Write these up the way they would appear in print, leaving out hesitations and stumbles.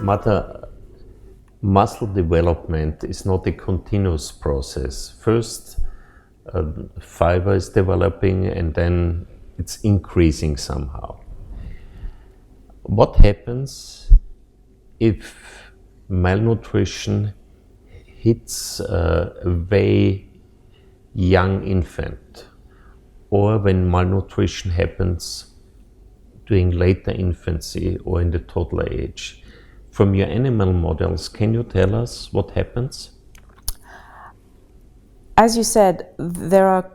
Mother, muscle development is not a continuous process. First, fiber is developing and then it's increasing somehow. What happens if malnutrition hits a very young infant, or when malnutrition happens during later infancy or in the toddler age? From your animal models, can you tell us what happens? As you said, there are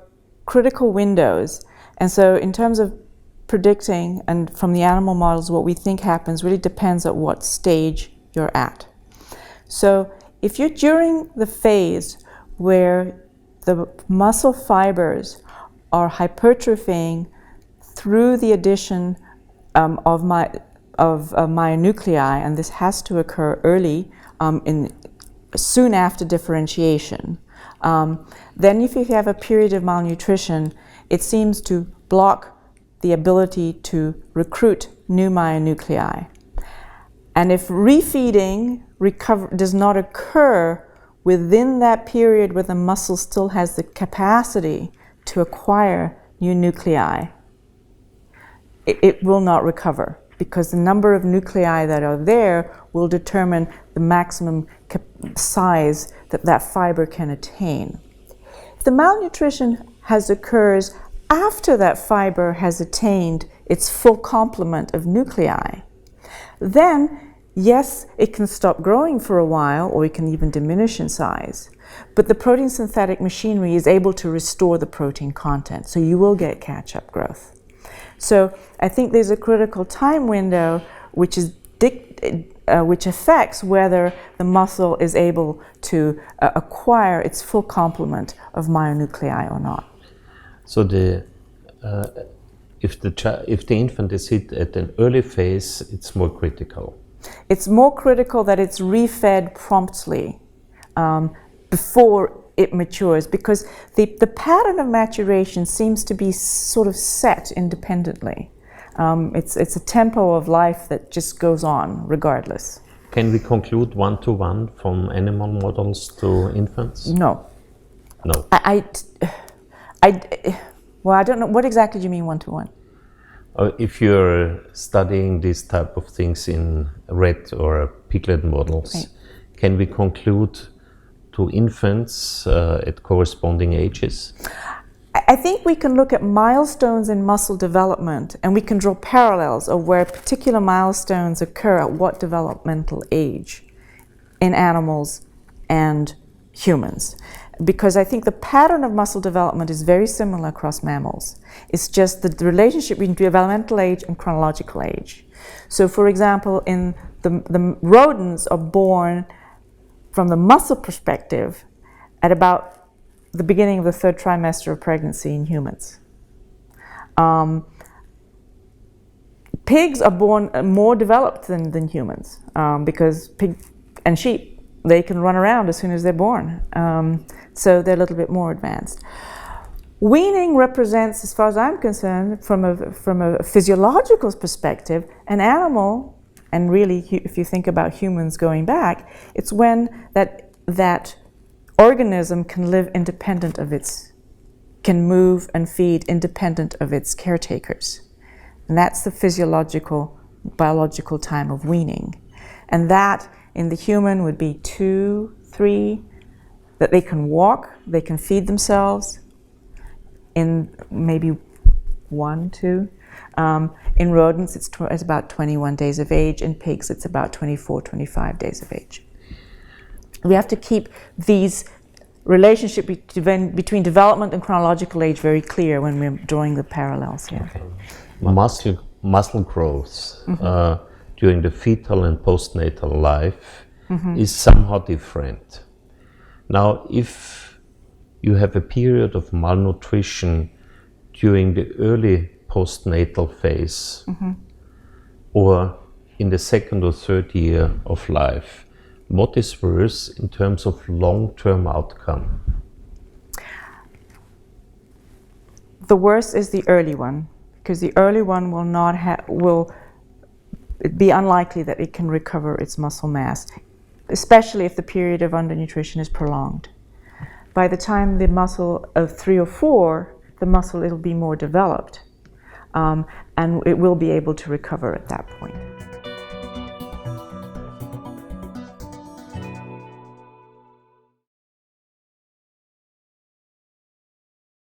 critical windows, and so in terms of predicting, and from the animal models, what we think happens really depends at what stage you're at. So if you're during the phase where the muscle fibers are hypertrophying through the addition of myonuclei, and this has to occur early, soon after differentiation, then if you have a period of malnutrition, it seems to block the ability to recruit new myonuclei. And if refeeding does not occur within that period where the muscle still has the capacity to acquire new nuclei, it will not recover, because the number of nuclei that are there will determine the maximum size that that fiber can attain. If the malnutrition occurs after that fiber has attained its full complement of nuclei, then yes, it can stop growing for a while, or it can even diminish in size, but the protein synthetic machinery is able to restore the protein content, so you will get catch-up growth. So I think there's a critical time window which affects whether the muscle is able to acquire its full complement of myonuclei or not. So if the infant is hit at an early phase, it's more critical. It's more critical that it's refed promptly before it matures, because the pattern of maturation seems to be sort of set independently. It's a tempo of life that just goes on regardless. Can we conclude one-to-one from animal models to infants? No. No. Well, I don't know. What exactly do you mean one-to-one? If you're studying these type of things in rat or piglet models, right, can we conclude to infants at corresponding ages? I think we can look at milestones in muscle development, and we can draw parallels of where particular milestones occur at what developmental age in animals and humans. Because I think the pattern of muscle development is very similar across mammals. It's just the relationship between developmental age and chronological age. So for example, in the rodents are born from the muscle perspective at about the beginning of the third trimester of pregnancy in humans. Pigs are born more developed than humans, because pig and sheep, they can run around as soon as they're born. So they're a little bit more advanced. Weaning represents, as far as I'm concerned, from a physiological perspective, an animal, and really if you think about humans going back, it's when that organism can live independent of can move and feed independent of its caretakers. And that's the physiological, biological time of weaning. And that in the human would be 2, 3, that they can walk, they can feed themselves, in maybe 1, 2. In rodents, it's about 21 days of age. In pigs, it's about 24, 25 days of age. We have to keep these relationship between development and chronological age very clear when we're drawing the parallels here. Okay. Muscle growth during the fetal and postnatal life is somehow different. Now, if you have a period of malnutrition during the early postnatal phase or in the second or third year of life, what is worse in terms of long-term outcome? The worst is the early one, because the early one will it'd be unlikely that it can recover its muscle mass, especially if the period of undernutrition is prolonged. By the time the muscle of 3 or 4, the muscle it'll be more developed, and it will be able to recover at that point.